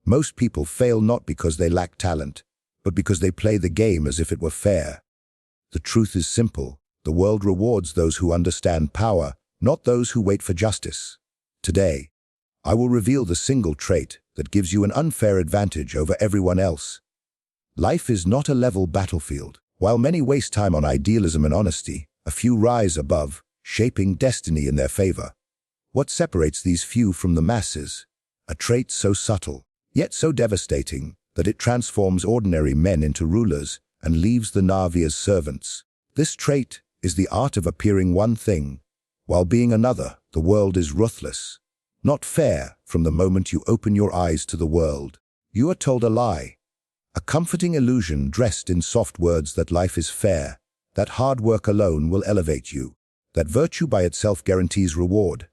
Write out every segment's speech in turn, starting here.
Most people fail not because they lack talent, but because they play the game as if it were fair. The truth is simple. The world rewards those who understand power, not those who wait for justice. Today, I will reveal the single trait that gives you an unfair advantage over everyone else. Life is not a level battlefield. While many waste time on idealism and honesty, a few rise above, shaping destiny in their favor. What separates these few from the masses? A trait so subtle, yet so devastating, that it transforms ordinary men into rulers and leaves the Navi as servants. This trait is the art of appearing one thing, while being another. The world is ruthless. Not fair from the moment you open your eyes to the world. You are told a lie, a comforting illusion dressed in soft words that life is fair, that hard work alone will elevate you, that virtue by itself guarantees reward.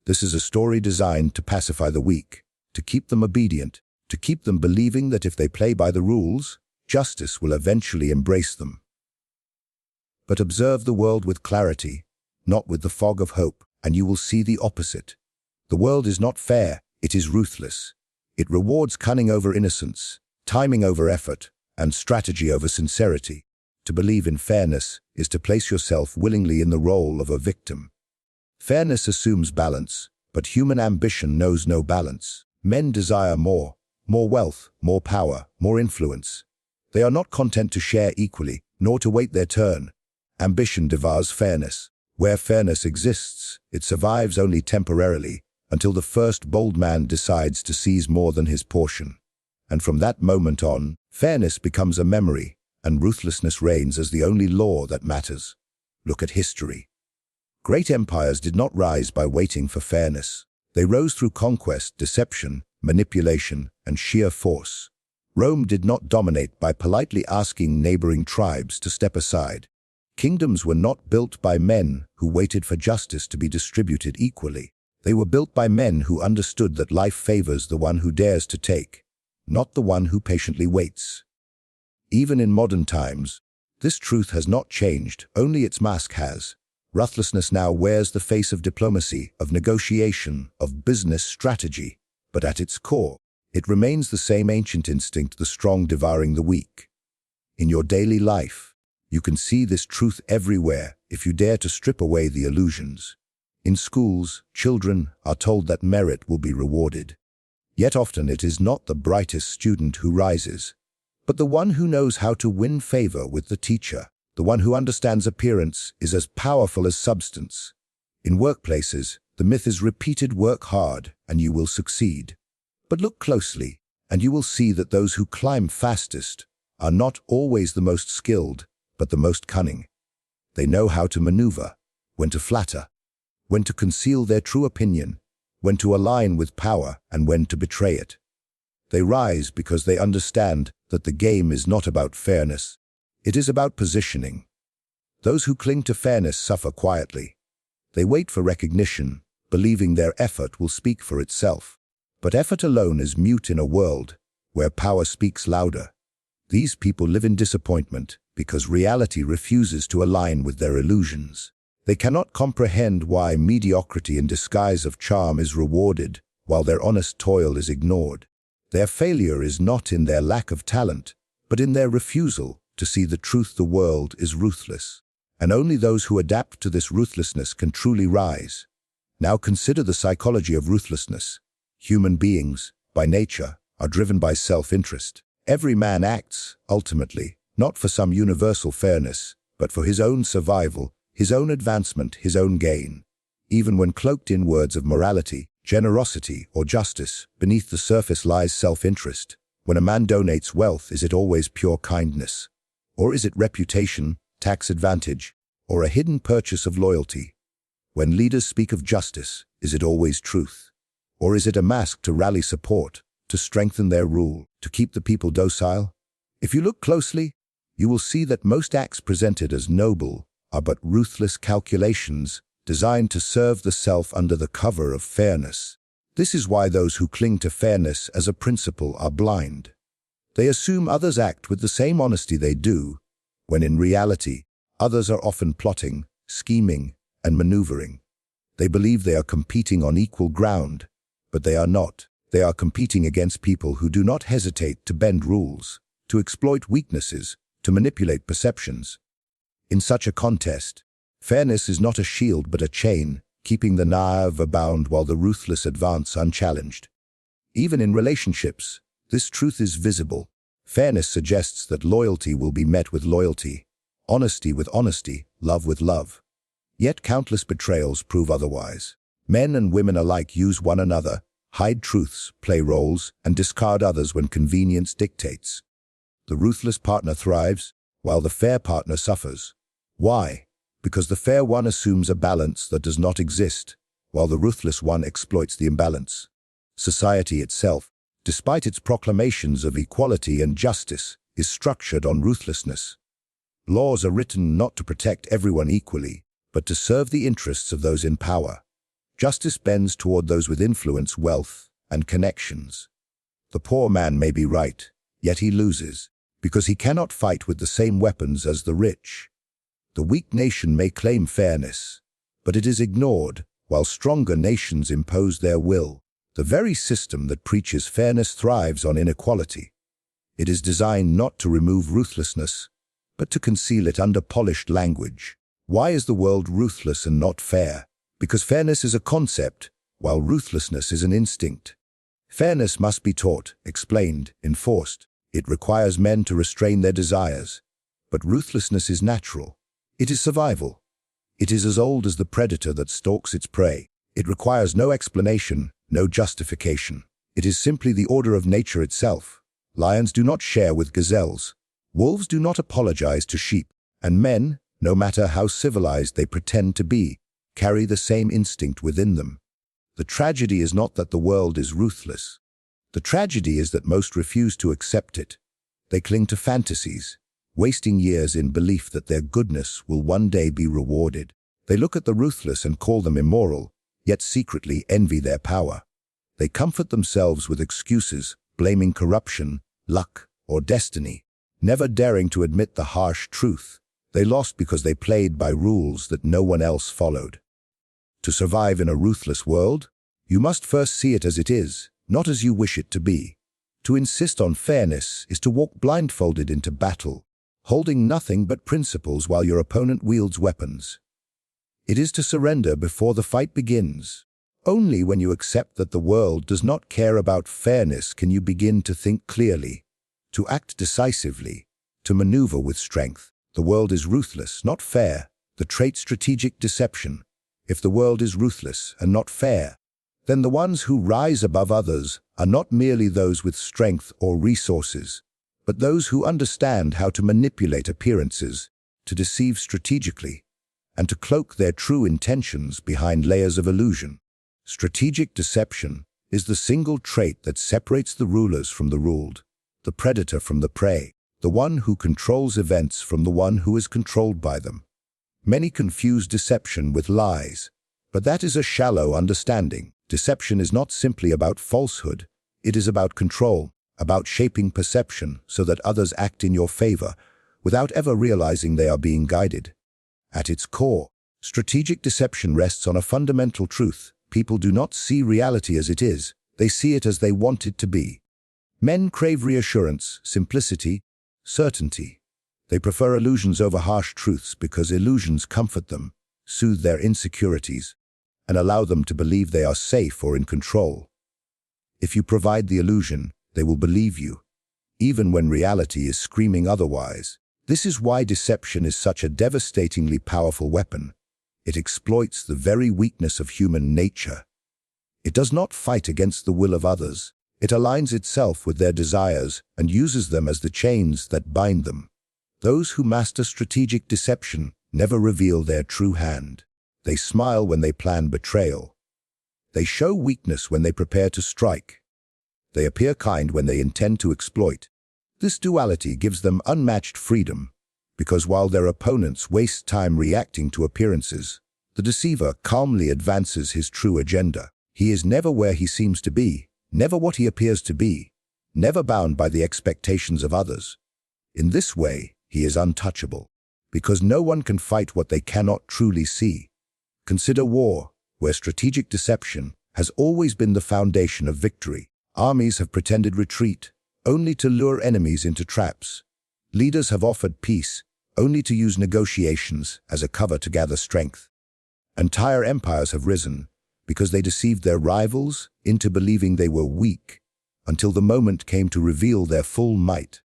This is a story designed to pacify the weak, to keep them obedient, to keep them believing that if they play by the rules, justice will eventually embrace them. But observe the world with clarity, not with the fog of hope, and you will see the opposite. The world is not fair, it is ruthless. It rewards cunning over innocence, timing over effort, and strategy over sincerity. To believe in fairness is to place yourself willingly in the role of a victim. Fairness assumes balance, but human ambition knows no balance. Men desire more wealth, more power, more influence. They are not content to share equally, nor to wait their turn. Ambition devours fairness. Where fairness exists, it survives only temporarily, until the first bold man decides to seize more than his portion. And from that moment on, fairness becomes a memory, and ruthlessness reigns as the only law that matters. Look at history. Great empires did not rise by waiting for fairness. They rose through conquest, deception, manipulation, and sheer force. Rome did not dominate by politely asking neighboring tribes to step aside. Kingdoms were not built by men who waited for justice to be distributed equally. They were built by men who understood that life favors the one who dares to take, not the one who patiently waits. Even in modern times, this truth has not changed, only its mask has. Ruthlessness now wears the face of diplomacy, of negotiation, of business strategy, but at its core, it remains the same ancient instinct, the strong devouring the weak. In your daily life, you can see this truth everywhere if you dare to strip away the illusions. In schools, children are told that merit will be rewarded. Yet often it is not the brightest student who rises, but the one who knows how to win favor with the teacher. The one who understands appearance is as powerful as substance. In workplaces, the myth is repeated: work hard and you will succeed. But look closely, and you will see that those who climb fastest are not always the most skilled, but the most cunning. They know how to maneuver, when to flatter, when to conceal their true opinion, when to align with power, and when to betray it. They rise because they understand that the game is not about fairness. It is about positioning. Those who cling to fairness suffer quietly. They wait for recognition, believing their effort will speak for itself. But effort alone is mute in a world where power speaks louder. These people live in disappointment because reality refuses to align with their illusions. They cannot comprehend why mediocrity in disguise of charm is rewarded while their honest toil is ignored. Their failure is not in their lack of talent, but in their refusal to see the truth: the world is ruthless, and only those who adapt to this ruthlessness can truly rise. Now consider the psychology of ruthlessness. Human beings, by nature, are driven by self-interest. Every man acts, ultimately, not for some universal fairness, but for his own survival, his own advancement, his own gain. Even when cloaked in words of morality, generosity, or justice, beneath the surface lies self-interest. When a man donates wealth, is it always pure kindness? Or is it reputation, tax advantage, or a hidden purchase of loyalty? When leaders speak of justice, is it always truth? Or is it a mask to rally support, to strengthen their rule, to keep the people docile? If you look closely, you will see that most acts presented as noble are but ruthless calculations designed to serve the self under the cover of fairness. This is why those who cling to fairness as a principle are blind. They assume others act with the same honesty they do, when in reality, others are often plotting, scheming, and maneuvering. They believe they are competing on equal ground, but they are not. They are competing against people who do not hesitate to bend rules, to exploit weaknesses, to manipulate perceptions. In such a contest, fairness is not a shield but a chain, keeping the naive bound while the ruthless advance unchallenged. Even in relationships, this truth is visible. Fairness suggests that loyalty will be met with loyalty, honesty with honesty, love with love. Yet countless betrayals prove otherwise. Men and women alike use one another, hide truths, play roles, and discard others when convenience dictates. The ruthless partner thrives, while the fair partner suffers. Why? Because the fair one assumes a balance that does not exist, while the ruthless one exploits the imbalance. Society itself, despite its proclamations of equality and justice, is structured on ruthlessness. Laws are written not to protect everyone equally, but to serve the interests of those in power. Justice bends toward those with influence, wealth, and connections. The poor man may be right, yet he loses, because he cannot fight with the same weapons as the rich. The weak nation may claim fairness, but it is ignored, while stronger nations impose their will. The very system that preaches fairness thrives on inequality. It is designed not to remove ruthlessness, but to conceal it under polished language. Why is the world ruthless and not fair? Because fairness is a concept, while ruthlessness is an instinct. Fairness must be taught, explained, enforced. It requires men to restrain their desires. But ruthlessness is natural. It is survival. It is as old as the predator that stalks its prey. It requires no explanation, no justification. It is simply the order of nature itself. Lions do not share with gazelles. Wolves do not apologize to sheep. And men, no matter how civilized they pretend to be, carry the same instinct within them. The tragedy is not that the world is ruthless. The tragedy is that most refuse to accept it. They cling to fantasies, wasting years in belief that their goodness will one day be rewarded. They look at the ruthless and call them immoral, yet secretly envy their power. They comfort themselves with excuses, blaming corruption, luck, or destiny, never daring to admit the harsh truth. They lost because they played by rules that no one else followed. To survive in a ruthless world, you must first see it as it is, not as you wish it to be. To insist on fairness is to walk blindfolded into battle, holding nothing but principles while your opponent wields weapons. It is to surrender before the fight begins. Only when you accept that the world does not care about fairness can you begin to think clearly, to act decisively, to maneuver with strength. The world is ruthless, not fair. The trait strategic deception. If the world is ruthless and not fair, then the ones who rise above others are not merely those with strength or resources, but those who understand how to manipulate appearances, to deceive strategically, and to cloak their true intentions behind layers of illusion. Strategic deception is the single trait that separates the rulers from the ruled, the predator from the prey, the one who controls events from the one who is controlled by them. Many confuse deception with lies, but that is a shallow understanding. Deception is not simply about falsehood. It is about control, about shaping perception so that others act in your favor without ever realizing they are being guided. At its core, strategic deception rests on a fundamental truth. People do not see reality as it is. They see it as they want it to be. Men crave reassurance, simplicity, certainty. They prefer illusions over harsh truths because illusions comfort them, soothe their insecurities, and allow them to believe they are safe or in control. If you provide the illusion, they will believe you, even when reality is screaming otherwise. This is why deception is such a devastatingly powerful weapon. It exploits the very weakness of human nature. It does not fight against the will of others. It aligns itself with their desires and uses them as the chains that bind them. Those who master strategic deception never reveal their true hand. They smile when they plan betrayal. They show weakness when they prepare to strike. They appear kind when they intend to exploit. This duality gives them unmatched freedom, because while their opponents waste time reacting to appearances, the deceiver calmly advances his true agenda. He is never where he seems to be, never what he appears to be, never bound by the expectations of others. In this way, he is untouchable, because no one can fight what they cannot truly see. Consider war, where strategic deception has always been the foundation of victory. Armies have pretended retreat, only to lure enemies into traps. Leaders have offered peace, only to use negotiations as a cover to gather strength. Entire empires have risen because they deceived their rivals into believing they were weak, until the moment came to reveal their full might.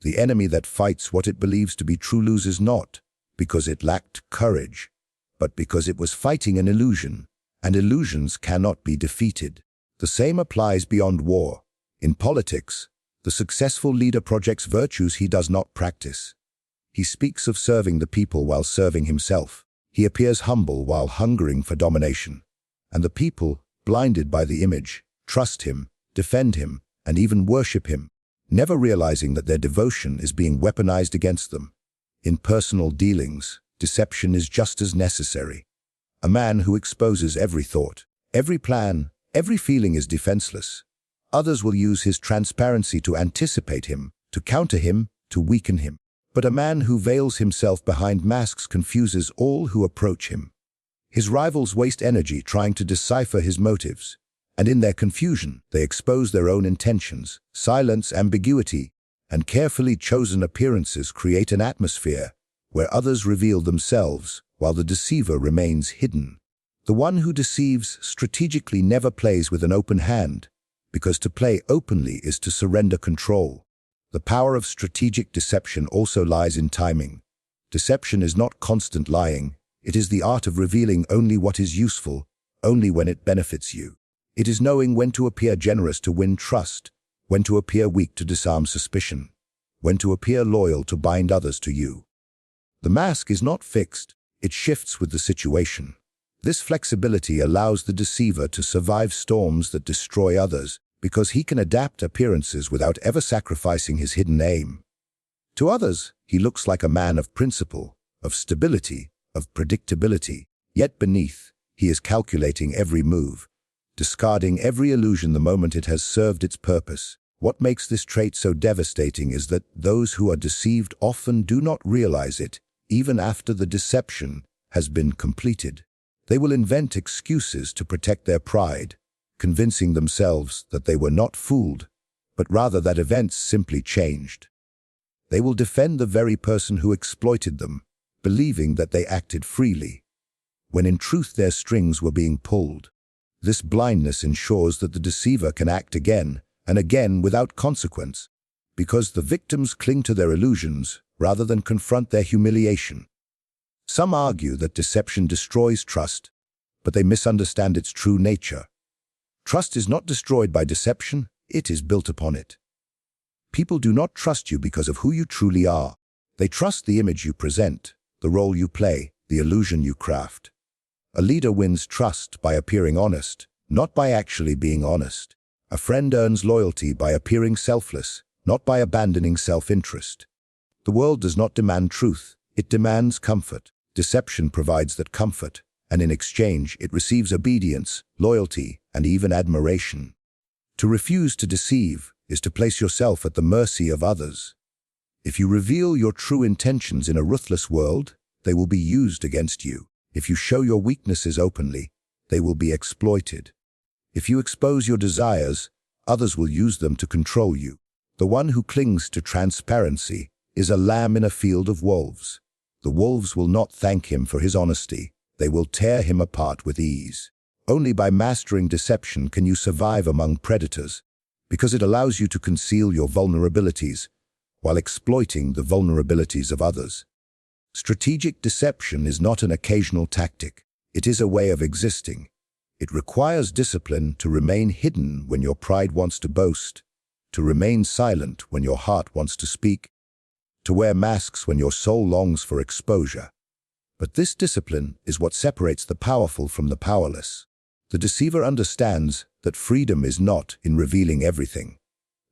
The enemy that fights what it believes to be true loses not because it lacked courage, but because it was fighting an illusion, and illusions cannot be defeated. The same applies beyond war. In politics, the successful leader projects virtues he does not practice. He speaks of serving the people while serving himself. He appears humble while hungering for domination. And the people, blinded by the image, trust him, defend him, and even worship him, never realizing that their devotion is being weaponized against them. In personal dealings, deception is just as necessary. A man who exposes every thought, every plan, every feeling is defenseless. Others will use his transparency to anticipate him, to counter him, to weaken him. But a man who veils himself behind masks confuses all who approach him. His rivals waste energy trying to decipher his motives, and in their confusion, they expose their own intentions, silence ambiguity, and carefully chosen appearances create an atmosphere where others reveal themselves while the deceiver remains hidden. The one who deceives strategically never plays with an open hand, because to play openly is to surrender control. The power of strategic deception also lies in timing. Deception is not constant lying. It is the art of revealing only what is useful, only when it benefits you. It is knowing when to appear generous to win trust, when to appear weak to disarm suspicion, when to appear loyal to bind others to you. The mask is not fixed. It shifts with the situation. This flexibility allows the deceiver to survive storms that destroy others, because he can adapt appearances without ever sacrificing his hidden aim. To others, he looks like a man of principle, of stability, of predictability, yet beneath, he is calculating every move, discarding every illusion the moment it has served its purpose. What makes this trait so devastating is that those who are deceived often do not realize it, even after the deception has been completed. They will invent excuses to protect their pride, convincing themselves that they were not fooled, but rather that events simply changed. They will defend the very person who exploited them, believing that they acted freely, when in truth their strings were being pulled. This blindness ensures that the deceiver can act again and again without consequence, because the victims cling to their illusions rather than confront their humiliation. Some argue that deception destroys trust, but they misunderstand its true nature. Trust is not destroyed by deception, it is built upon it. People do not trust you because of who you truly are. They trust the image you present, the role you play, the illusion you craft. A leader wins trust by appearing honest, not by actually being honest. A friend earns loyalty by appearing selfless, not by abandoning self-interest. The world does not demand truth, it demands comfort. Deception provides that comfort, and in exchange it receives obedience, loyalty, and even admiration. To refuse to deceive is to place yourself at the mercy of others. If you reveal your true intentions in a ruthless world, they will be used against you. If you show your weaknesses openly, they will be exploited. If you expose your desires, others will use them to control you. The one who clings to transparency is a lamb in a field of wolves. The wolves will not thank him for his honesty. They will tear him apart with ease. Only by mastering deception can you survive among predators, because it allows you to conceal your vulnerabilities while exploiting the vulnerabilities of others. Strategic deception is not an occasional tactic. It is a way of existing. It requires discipline to remain hidden when your pride wants to boast, to remain silent when your heart wants to speak, to wear masks when your soul longs for exposure. But this discipline is what separates the powerful from the powerless. The deceiver understands that freedom is not in revealing everything,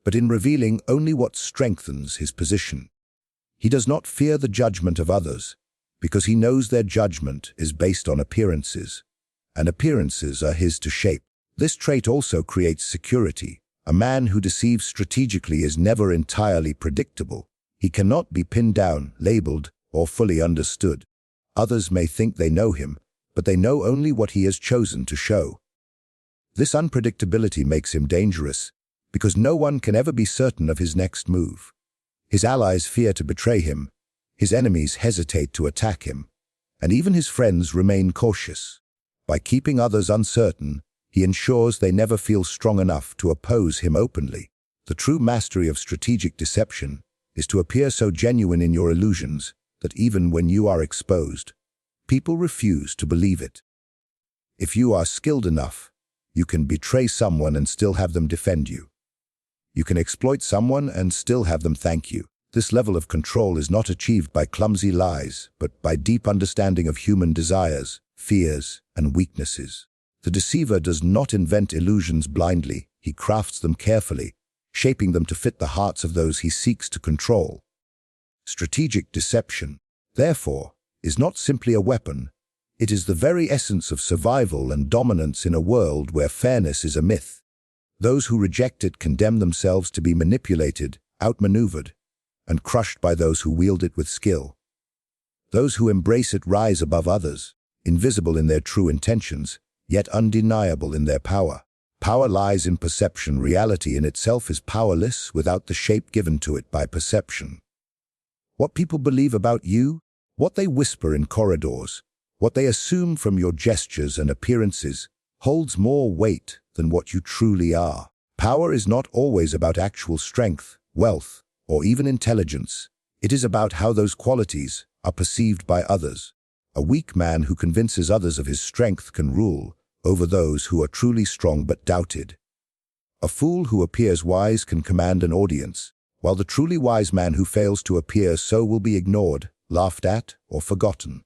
but in revealing only what strengthens his position. He does not fear the judgment of others, because he knows their judgment is based on appearances, and appearances are his to shape. This trait also creates security. A man who deceives strategically is never entirely predictable. He cannot be pinned down, labeled, or fully understood. Others may think they know him, but they know only what he has chosen to show. This unpredictability makes him dangerous, because no one can ever be certain of his next move. His allies fear to betray him, his enemies hesitate to attack him, and even his friends remain cautious. By keeping others uncertain, he ensures they never feel strong enough to oppose him openly. The true mastery of strategic deception is to appear so genuine in your illusions that even when you are exposed, people refuse to believe it. If you are skilled enough, you can betray someone and still have them defend you. You can exploit someone and still have them thank you. This level of control is not achieved by clumsy lies, but by deep understanding of human desires, fears, and weaknesses. The deceiver does not invent illusions blindly, he crafts them carefully, shaping them to fit the hearts of those he seeks to control. Strategic deception, therefore, is not simply a weapon, it is the very essence of survival and dominance in a world where fairness is a myth. Those who reject it condemn themselves to be manipulated, outmaneuvered, and crushed by those who wield it with skill. Those who embrace it rise above others, invisible in their true intentions, yet undeniable in their power. Power lies in perception. Reality in itself is powerless without the shape given to it by perception. What people believe about you, what they whisper in corridors, what they assume from your gestures and appearances, holds more weight than what you truly are. Power is not always about actual strength, wealth, or even intelligence. It is about how those qualities are perceived by others. A weak man who convinces others of his strength can rule over those who are truly strong but doubted. A fool who appears wise can command an audience, while the truly wise man who fails to appear so will be ignored, laughed at, or forgotten.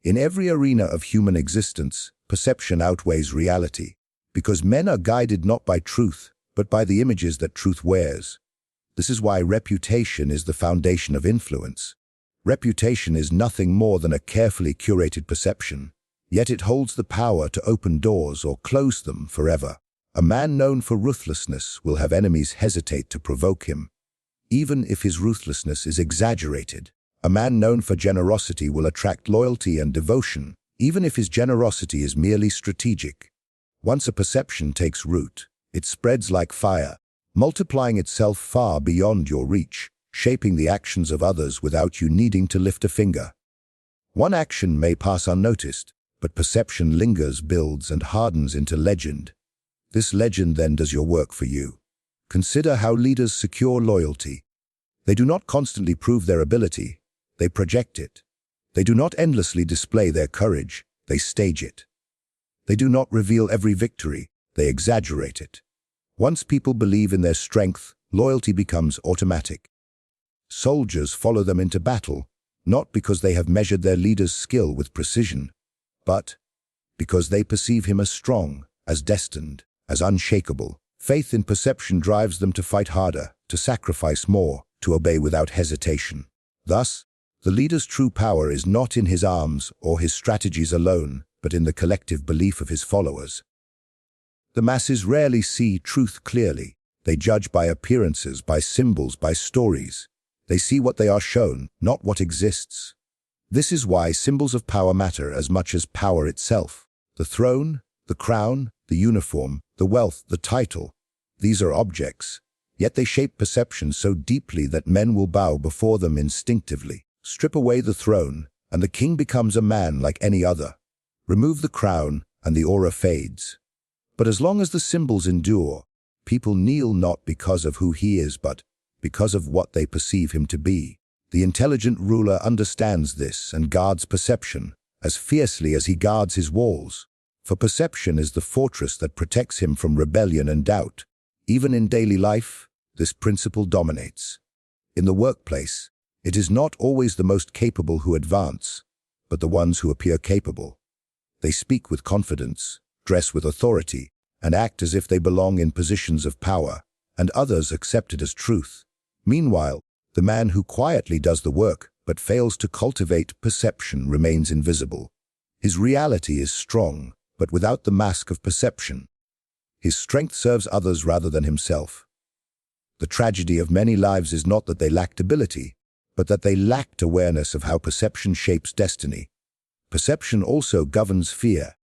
In every arena of human existence, perception outweighs reality, because men are guided not by truth, but by the images that truth wears. This is why reputation is the foundation of influence. Reputation is nothing more than a carefully curated perception, yet it holds the power to open doors or close them forever. A man known for ruthlessness will have enemies hesitate to provoke him, even if his ruthlessness is exaggerated. A man known for generosity will attract loyalty and devotion, even if his generosity is merely strategic. Once a perception takes root, it spreads like fire, multiplying itself far beyond your reach, shaping the actions of others without you needing to lift a finger. One action may pass unnoticed, but perception lingers, builds, and hardens into legend. This legend then does your work for you. Consider how leaders secure loyalty. They do not constantly prove their ability, they project it. They do not endlessly display their courage, they stage it. They do not reveal every victory, they exaggerate it. Once people believe in their strength, loyalty becomes automatic. Soldiers follow them into battle, not because they have measured their leader's skill with precision, but because they perceive him as strong, as destined, as unshakable. Faith in perception drives them to fight harder, to sacrifice more, to obey without hesitation. Thus, the leader's true power is not in his arms or his strategies alone, but in the collective belief of his followers. The masses rarely see truth clearly. They judge by appearances, by symbols, by stories. They see what they are shown, not what exists. This is why symbols of power matter as much as power itself. The throne, the crown, the uniform, the wealth, the title. These are objects, yet they shape perception so deeply that men will bow before them instinctively. Strip away the throne, and the king becomes a man like any other. Remove the crown, and the aura fades. But as long as the symbols endure, people kneel not because of who he is, but because of what they perceive him to be. The intelligent ruler understands this and guards perception as fiercely as he guards his walls. For perception is the fortress that protects him from rebellion and doubt. Even in daily life, this principle dominates. In the workplace, it is not always the most capable who advance, but the ones who appear capable. They speak with confidence, dress with authority, and act as if they belong in positions of power, and others accept it as truth. Meanwhile, the man who quietly does the work but fails to cultivate perception remains invisible. His reality is strong, but without the mask of perception. His strength serves others rather than himself. The tragedy of many lives is not that they lacked ability, but that they lacked awareness of how perception shapes destiny. Perception also governs fear.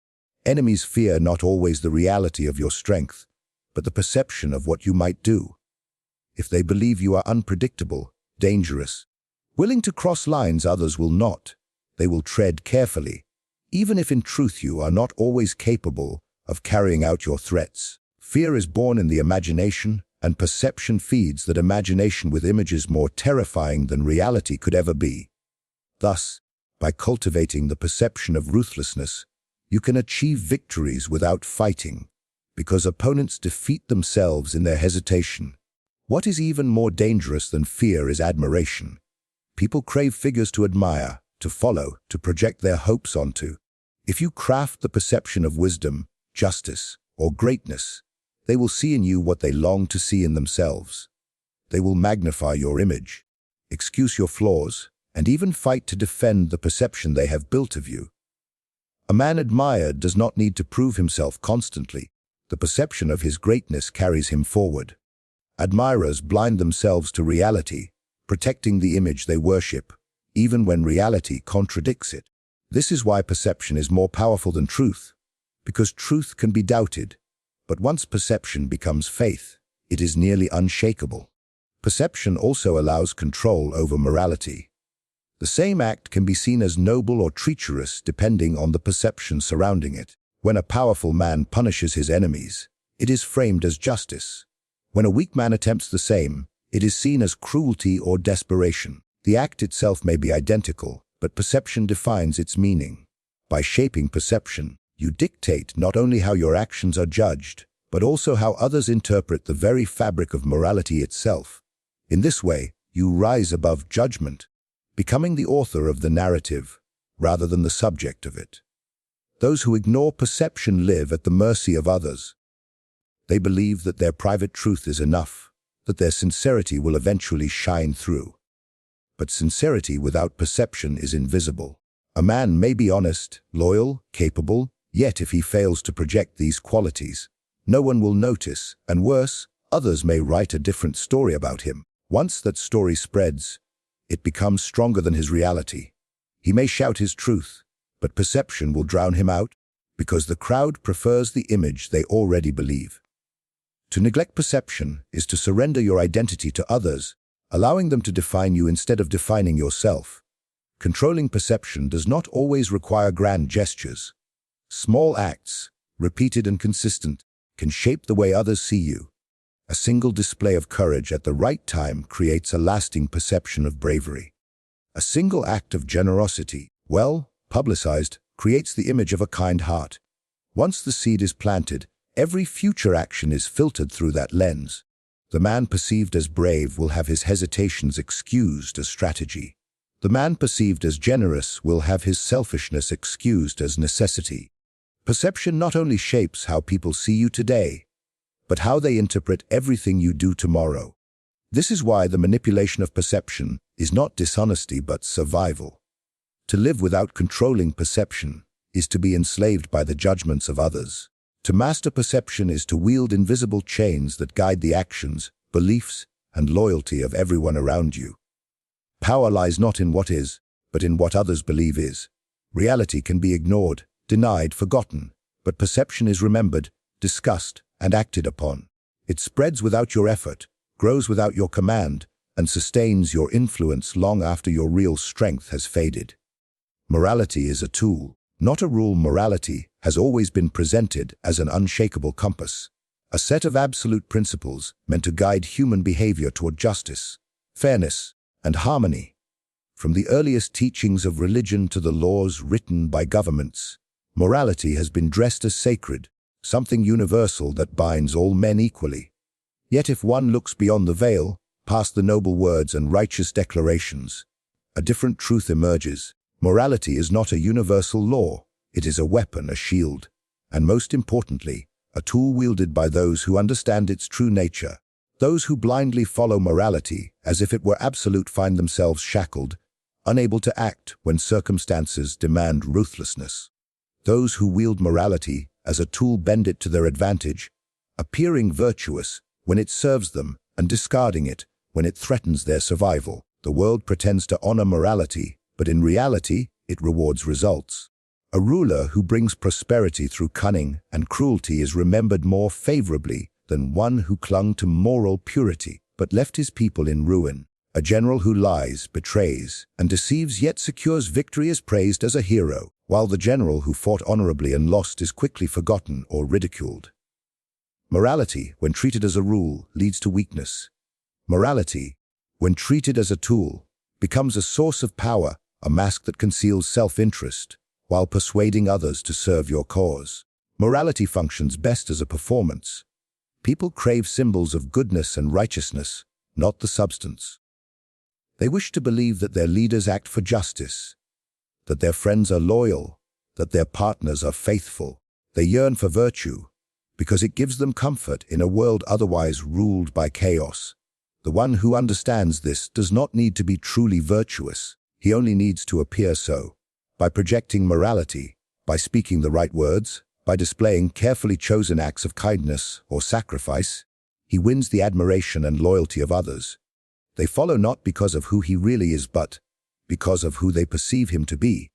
Enemies fear not always the reality of your strength, but the perception of what you might do. If they believe you are unpredictable, dangerous, willing to cross lines others will not, they will tread carefully, even if in truth you are not always capable of carrying out your threats. Fear is born in the imagination, and perception feeds that imagination with images more terrifying than reality could ever be. Thus, by cultivating the perception of ruthlessness, you can achieve victories without fighting, because opponents defeat themselves in their hesitation. What is even more dangerous than fear is admiration. People crave figures to admire, to follow, to project their hopes onto. If you craft the perception of wisdom, justice, or greatness, they will see in you what they long to see in themselves. They will magnify your image, excuse your flaws, and even fight to defend the perception they have built of you. A man admired does not need to prove himself constantly. The perception of his greatness carries him forward. Admirers blind themselves to reality, protecting the image they worship, even when reality contradicts it. This is why perception is more powerful than truth, because truth can be doubted, but once perception becomes faith, it is nearly unshakable. Perception also allows control over morality. The same act can be seen as noble or treacherous depending on the perception surrounding it. When a powerful man punishes his enemies, it is framed as justice. When a weak man attempts the same, it is seen as cruelty or desperation. The act itself may be identical, but perception defines its meaning. By shaping perception, you dictate not only how your actions are judged, but also how others interpret the very fabric of morality itself. In this way, you rise above judgment, becoming the author of the narrative, rather than the subject of it. Those who ignore perception live at the mercy of others. They believe that their private truth is enough, that their sincerity will eventually shine through. But sincerity without perception is invisible. A man may be honest, loyal, capable, yet if he fails to project these qualities, no one will notice, and worse, others may write a different story about him. Once that story spreads, it becomes stronger than his reality. He may shout his truth, but perception will drown him out, because the crowd prefers the image they already believe. To neglect perception is to surrender your identity to others, allowing them to define you instead of defining yourself. Controlling perception does not always require grand gestures. Small acts, repeated and consistent, can shape the way others see you. A single display of courage at the right time creates a lasting perception of bravery. A single act of generosity, well publicized, creates the image of a kind heart. Once the seed is planted, every future action is filtered through that lens. The man perceived as brave will have his hesitations excused as strategy. The man perceived as generous will have his selfishness excused as necessity. Perception not only shapes how people see you today, but how they interpret everything you do tomorrow. This is why the manipulation of perception is not dishonesty but survival. To live without controlling perception is to be enslaved by the judgments of others. To master perception is to wield invisible chains that guide the actions, beliefs, and loyalty of everyone around you. Power lies not in what is, but in what others believe is. Reality can be ignored, denied, forgotten, but perception is remembered, discussed, and acted upon. It spreads without your effort, grows without your command, and sustains your influence long after your real strength has faded. Morality is a tool, not a rule. Morality has always been presented as an unshakable compass, a set of absolute principles meant to guide human behavior toward justice, fairness, and harmony. From the earliest teachings of religion to the laws written by governments, morality has been dressed as sacred, something universal that binds all men equally. Yet if one looks beyond the veil, past the noble words and righteous declarations, a different truth emerges. Morality is not a universal law, it is a weapon, a shield, and most importantly, a tool wielded by those who understand its true nature. Those who blindly follow morality as if it were absolute find themselves shackled, unable to act when circumstances demand ruthlessness. Those who wield morality as a tool bend it to their advantage, appearing virtuous when it serves them and discarding it when it threatens their survival. The world pretends to honor morality, but in reality, it rewards results. A ruler who brings prosperity through cunning and cruelty is remembered more favorably than one who clung to moral purity but left his people in ruin. A general who lies, betrays, and deceives yet secures victory is praised as a hero, while the general who fought honorably and lost is quickly forgotten or ridiculed. Morality, when treated as a rule, leads to weakness. Morality, when treated as a tool, becomes a source of power, a mask that conceals self-interest, while persuading others to serve your cause. Morality functions best as a performance. People crave symbols of goodness and righteousness, not the substance. They wish to believe that their leaders act for justice, that their friends are loyal, that their partners are faithful. They yearn for virtue because it gives them comfort in a world otherwise ruled by chaos. The one who understands this does not need to be truly virtuous. He only needs to appear so. By projecting morality, by speaking the right words, by displaying carefully chosen acts of kindness or sacrifice, he wins the admiration and loyalty of others. They follow not because of who he really is, but because of who they perceive him to be.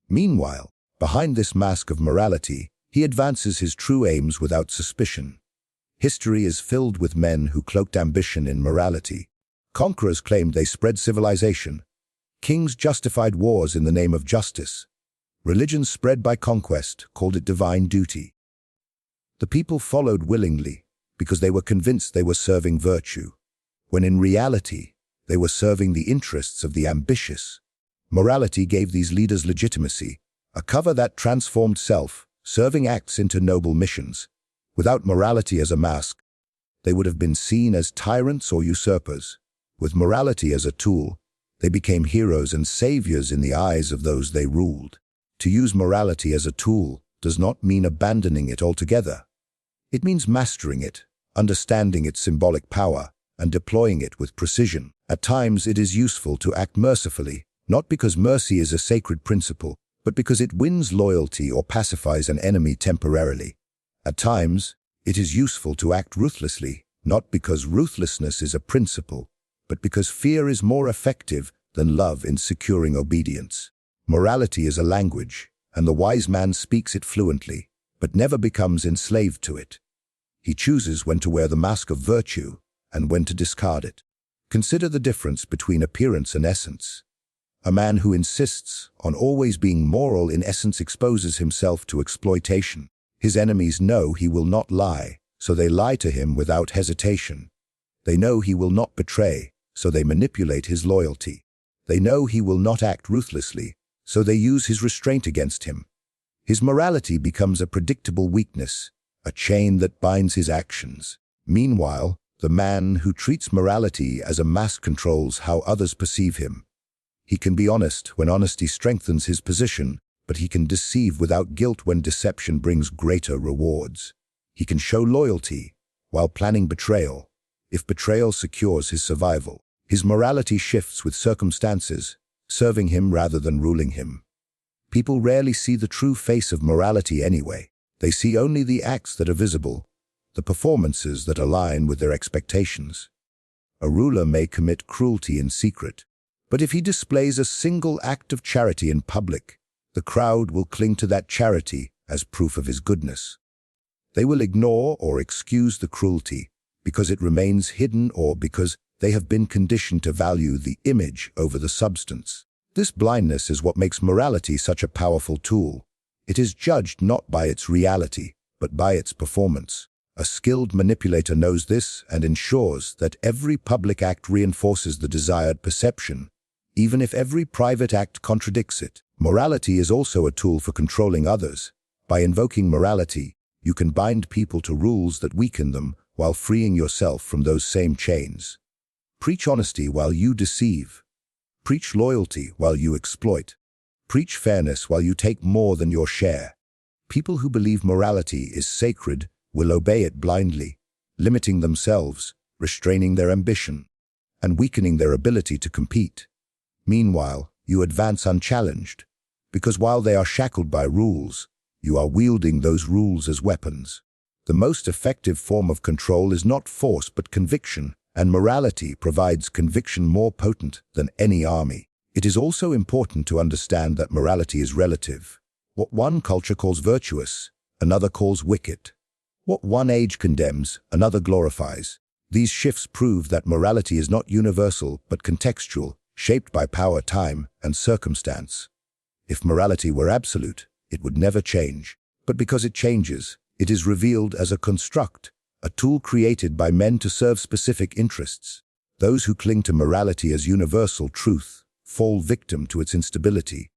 Meanwhile, behind this mask of morality, he advances his true aims without suspicion. History is filled with men who cloaked ambition in morality. Conquerors claimed they spread civilization. Kings justified wars in the name of justice. Religions spread by conquest called it divine duty. The people followed willingly because they were convinced they were serving virtue, when in reality, they were serving the interests of the ambitious. Morality gave these leaders legitimacy, a cover that transformed self-serving acts into noble missions. Without morality as a mask, they would have been seen as tyrants or usurpers. With morality as a tool, they became heroes and saviors in the eyes of those they ruled. To use morality as a tool does not mean abandoning it altogether. It means mastering it, understanding its symbolic power, and deploying it with precision. At times it is useful to act mercifully, not because mercy is a sacred principle, but because it wins loyalty or pacifies an enemy temporarily. At times, it is useful to act ruthlessly, not because ruthlessness is a principle, but because fear is more effective than love in securing obedience. Morality is a language, and the wise man speaks it fluently, but never becomes enslaved to it. He chooses when to wear the mask of virtue and when to discard it. Consider the difference between appearance and essence. A man who insists on always being moral in essence exposes himself to exploitation. His enemies know he will not lie, so they lie to him without hesitation. They know he will not betray, so they manipulate his loyalty. They know he will not act ruthlessly, so they use his restraint against him. His morality becomes a predictable weakness, a chain that binds his actions. Meanwhile, the man who treats morality as a mask controls how others perceive him. He can be honest when honesty strengthens his position, but he can deceive without guilt when deception brings greater rewards. He can show loyalty while planning betrayal, if betrayal secures his survival. His morality shifts with circumstances, serving him rather than ruling him. People rarely see the true face of morality anyway. They see only the acts that are visible, the performances that align with their expectations. A ruler may commit cruelty in secret, but if he displays a single act of charity in public, the crowd will cling to that charity as proof of his goodness. They will ignore or excuse the cruelty because it remains hidden or because they have been conditioned to value the image over the substance. This blindness is what makes morality such a powerful tool. It is judged not by its reality, but by its performance. A skilled manipulator knows this and ensures that every public act reinforces the desired perception, even if every private act contradicts it. Morality is also a tool for controlling others. By invoking morality, you can bind people to rules that weaken them while freeing yourself from those same chains. Preach honesty while you deceive. Preach loyalty while you exploit. Preach fairness while you take more than your share. People who believe morality is sacred will obey it blindly, limiting themselves, restraining their ambition, and weakening their ability to compete. Meanwhile, you advance unchallenged, because while they are shackled by rules, you are wielding those rules as weapons. The most effective form of control is not force but conviction, and morality provides conviction more potent than any army. It is also important to understand that morality is relative. What one culture calls virtuous, another calls wicked. What one age condemns, another glorifies. These shifts prove that morality is not universal but contextual, shaped by power, time, and circumstance. If morality were absolute, it would never change. But because it changes, it is revealed as a construct, a tool created by men to serve specific interests. Those who cling to morality as universal truth fall victim to its instability.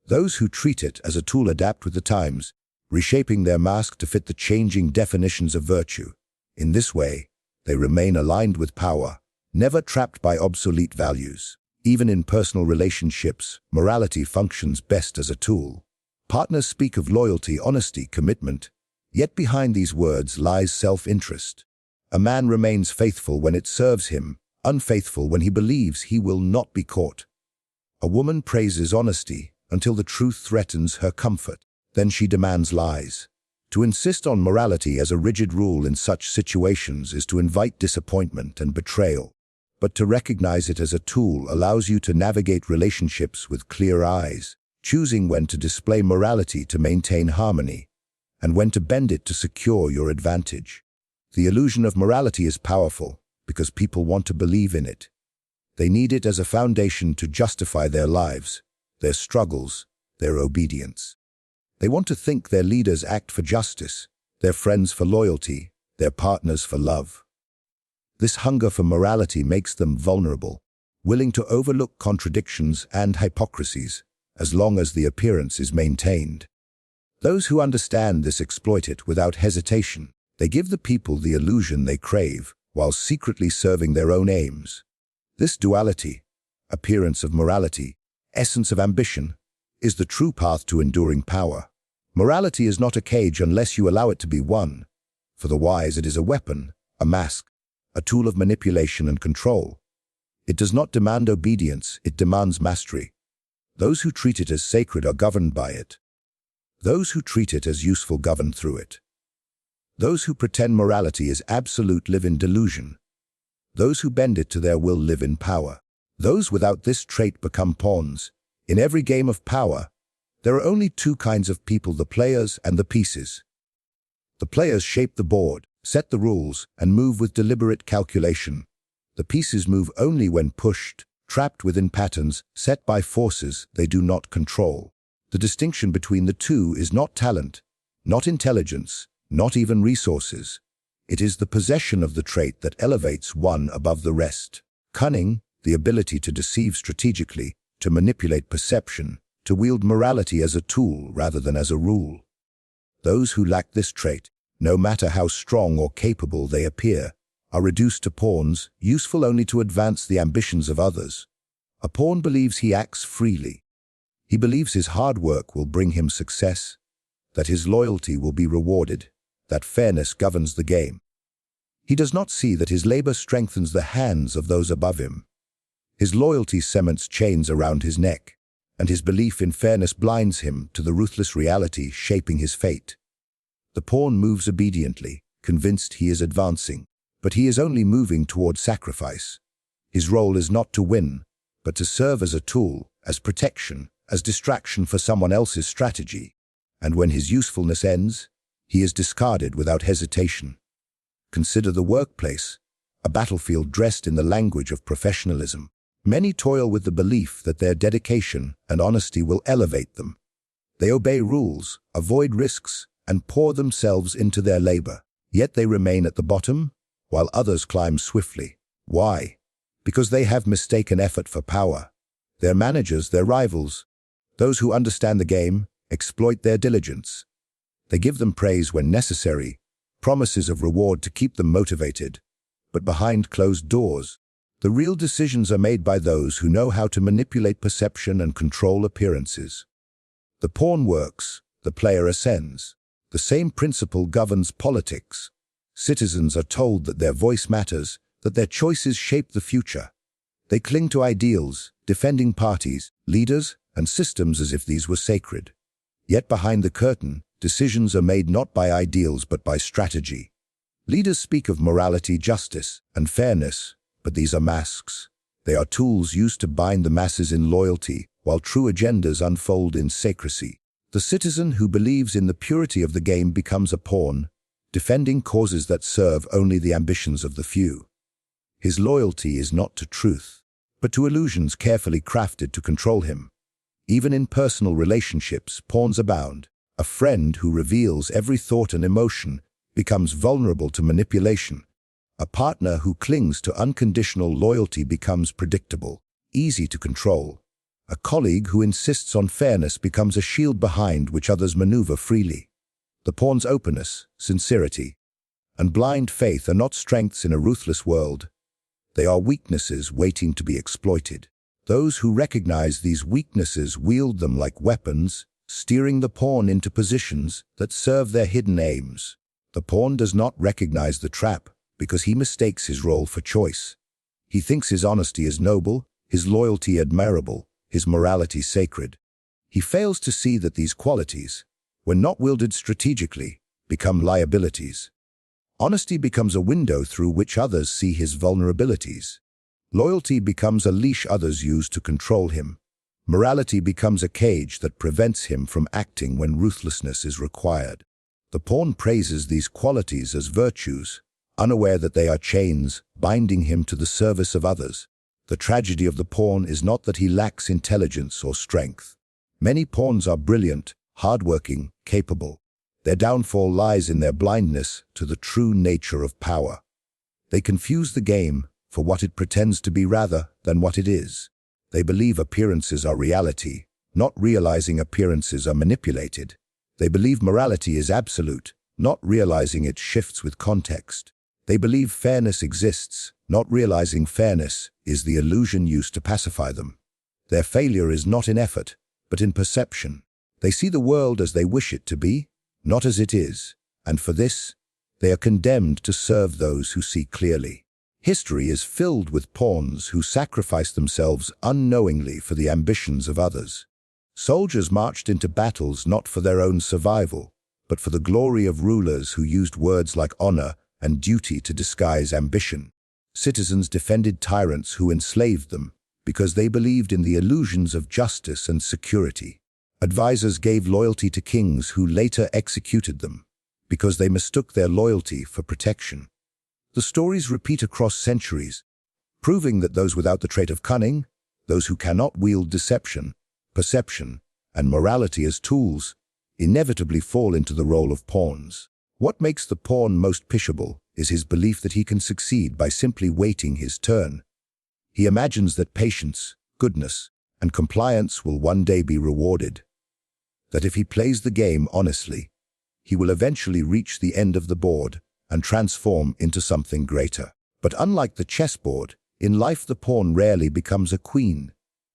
Those who treat it as a tool adapt with the times, reshaping their mask to fit the changing definitions of virtue. In this way, they remain aligned with power, never trapped by obsolete values. Even in personal relationships, morality functions best as a tool. Partners speak of loyalty, honesty, commitment, yet behind these words lies self-interest. A man remains faithful when it serves him, unfaithful when he believes he will not be caught. A woman praises honesty until the truth threatens her comfort. Then she demands lies. To insist on morality as a rigid rule in such situations is to invite disappointment and betrayal. But to recognize it as a tool allows you to navigate relationships with clear eyes, choosing when to display morality to maintain harmony, and when to bend it to secure your advantage. The illusion of morality is powerful because people want to believe in it. They need it as a foundation to justify their lives, their struggles, their obedience. They want to think their leaders act for justice, their friends for loyalty, their partners for love. This hunger for morality makes them vulnerable, willing to overlook contradictions and hypocrisies, as long as the appearance is maintained. Those who understand this exploit it without hesitation. They give the people the illusion they crave, while secretly serving their own aims. This duality, appearance of morality, essence of ambition, is the true path to enduring power. Morality is not a cage unless you allow it to be one. For the wise it is a weapon, a mask, a tool of manipulation and control. It does not demand obedience, it demands mastery. Those who treat it as sacred are governed by it. Those who treat it as useful govern through it. Those who pretend morality is absolute live in delusion. Those who bend it to their will live in power. Those without this trait become pawns. In every game of power, there are only two kinds of people: the players and the pieces. The players shape the board, set the rules, and move with deliberate calculation. The pieces move only when pushed, trapped within patterns set by forces they do not control. The distinction between the two is not talent, not intelligence, not even resources. It is the possession of the trait that elevates one above the rest. Cunning, the ability to deceive strategically, to manipulate perception, to wield morality as a tool rather than as a rule. Those who lack this trait, no matter how strong or capable they appear, are reduced to pawns, useful only to advance the ambitions of others. A pawn believes he acts freely. He believes his hard work will bring him success, that his loyalty will be rewarded, that fairness governs the game. He does not see that his labor strengthens the hands of those above him. His loyalty cements chains around his neck, and his belief in fairness blinds him to the ruthless reality shaping his fate. The pawn moves obediently, convinced he is advancing, but he is only moving toward sacrifice. His role is not to win, but to serve as a tool, as protection, as distraction for someone else's strategy. And when his usefulness ends, he is discarded without hesitation. Consider the workplace, a battlefield dressed in the language of professionalism. Many toil with the belief that their dedication and honesty will elevate them. They obey rules, avoid risks, and pour themselves into their labor. Yet they remain at the bottom, while others climb swiftly. Why? Because they have mistaken effort for power. Their managers, their rivals, those who understand the game, exploit their diligence. They give them praise when necessary, promises of reward to keep them motivated. But behind closed doors, the real decisions are made by those who know how to manipulate perception and control appearances. The pawn works, the player ascends. The same principle governs politics. Citizens are told that their voice matters, that their choices shape the future. They cling to ideals, defending parties, leaders, and systems as if these were sacred. Yet behind the curtain, decisions are made not by ideals but by strategy. Leaders speak of morality, justice, and fairness, but these are masks. They are tools used to bind the masses in loyalty, while true agendas unfold in secrecy. The citizen who believes in the purity of the game becomes a pawn, defending causes that serve only the ambitions of the few. His loyalty is not to truth, but to illusions carefully crafted to control him. Even in personal relationships, pawns abound. A friend who reveals every thought and emotion becomes vulnerable to manipulation. A partner who clings to unconditional loyalty becomes predictable, easy to control. A colleague who insists on fairness becomes a shield behind which others maneuver freely. The pawn's openness, sincerity, and blind faith are not strengths in a ruthless world. They are weaknesses waiting to be exploited. Those who recognize these weaknesses wield them like weapons, steering the pawn into positions that serve their hidden aims. The pawn does not recognize the trap because he mistakes his role for choice. He thinks his honesty is noble, his loyalty admirable, his morality sacred. He fails to see that these qualities, when not wielded strategically, become liabilities. Honesty becomes a window through which others see his vulnerabilities. Loyalty becomes a leash others use to control him. Morality becomes a cage that prevents him from acting when ruthlessness is required. The pawn praises these qualities as virtues, unaware that they are chains binding him to the service of others. The tragedy of the pawn is not that he lacks intelligence or strength. Many pawns are brilliant, hardworking, capable. Their downfall lies in their blindness to the true nature of power. They confuse the game for what it pretends to be rather than what it is. They believe appearances are reality, not realizing appearances are manipulated. They believe morality is absolute, not realizing it shifts with context. They believe fairness exists, not realizing fairness is the illusion used to pacify them. Their failure is not in effort, but in perception. They see the world as they wish it to be, not as it is, and for this, they are condemned to serve those who see clearly. History is filled with pawns who sacrifice themselves unknowingly for the ambitions of others. Soldiers marched into battles not for their own survival, but for the glory of rulers who used words like honor and duty to disguise ambition. Citizens defended tyrants who enslaved them because they believed in the illusions of justice and security. Advisors gave loyalty to kings who later executed them because they mistook their loyalty for protection. The stories repeat across centuries, proving that those without the trait of cunning, those who cannot wield deception, perception, and morality as tools, inevitably fall into the role of pawns. What makes the pawn most pitiable is his belief that he can succeed by simply waiting his turn. He imagines that patience, goodness, and compliance will one day be rewarded. That if he plays the game honestly, he will eventually reach the end of the board and transform into something greater. But unlike the chessboard, in life the pawn rarely becomes a queen.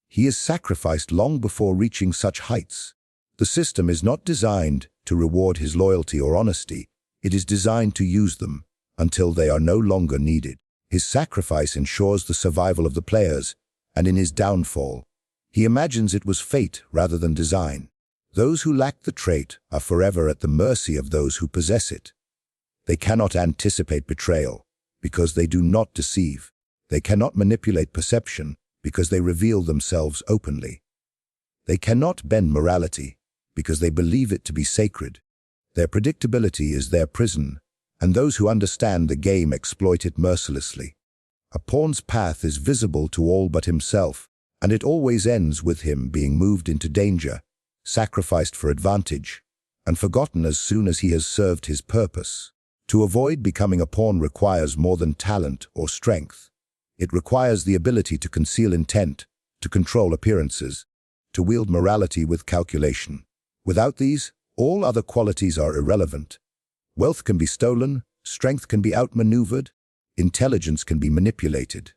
He is sacrificed long before reaching such heights. The system is not designed to reward his loyalty or honesty. It is designed to use them until they are no longer needed. His sacrifice ensures the survival of the players, and in his downfall, he imagines it was fate rather than design. Those who lack the trait are forever at the mercy of those who possess it. They cannot anticipate betrayal because they do not deceive. They cannot manipulate perception because they reveal themselves openly. They cannot bend morality because they believe it to be sacred. Their predictability is their prison, and those who understand the game exploit it mercilessly. A pawn's path is visible to all but himself, and it always ends with him being moved into danger, sacrificed for advantage, and forgotten as soon as he has served his purpose. To avoid becoming a pawn requires more than talent or strength. It requires the ability to conceal intent, to control appearances, to wield morality with calculation. Without these, all other qualities are irrelevant. Wealth can be stolen, strength can be outmaneuvered, intelligence can be manipulated.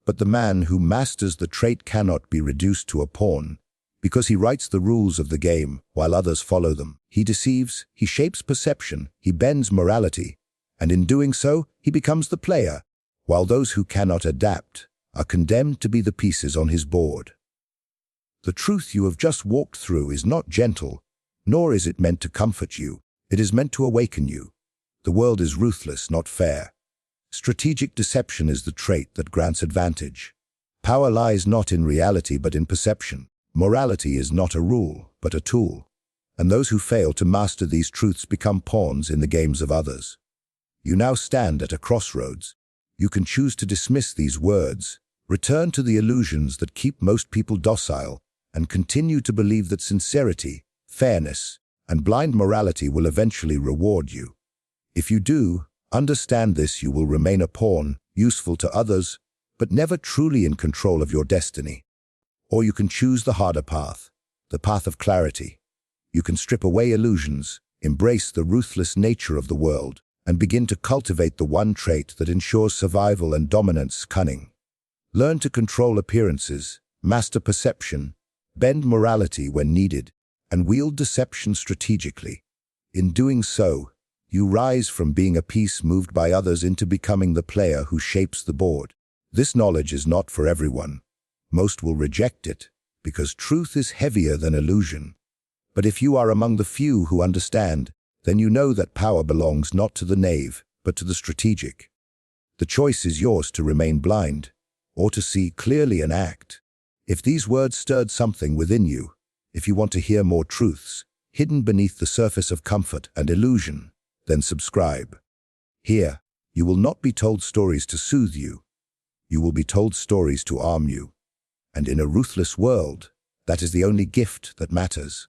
But the man who masters the trait cannot be reduced to a pawn, because he writes the rules of the game while others follow them. He deceives, he shapes perception, he bends morality, and in doing so, he becomes the player, while those who cannot adapt are condemned to be the pieces on his board. The truth you have just walked through is not gentle, nor is it meant to comfort you. It is meant to awaken you. The world is ruthless, not fair. Strategic deception is the trait that grants advantage. Power lies not in reality but in perception. Morality is not a rule, but a tool. and those who fail to master these truths become pawns in the games of others. You now stand at a crossroads. You can choose to dismiss these words, return to the illusions that keep most people docile, and continue to believe that sincerity, fairness, and blind morality will eventually reward you. If you do, understand this: you will remain a pawn, useful to others, but never truly in control of your destiny. Or you can choose the harder path, the path of clarity. You can strip away illusions, embrace the ruthless nature of the world, and begin to cultivate the one trait that ensures survival and dominance: cunning. Learn to control appearances, master perception, bend morality when needed, and wield deception strategically. In doing so, you rise from being a piece moved by others into becoming the player who shapes the board. This knowledge is not for everyone. Most will reject it, because truth is heavier than illusion. But if you are among the few who understand, then you know that power belongs not to the knave, but to the strategic. The choice is yours to remain blind, or to see clearly and act. If these words stirred something within you, if you want to hear more truths, hidden beneath the surface of comfort and illusion, then subscribe. Here, you will not be told stories to soothe you. You will be told stories to arm you. And in a ruthless world, that is the only gift that matters.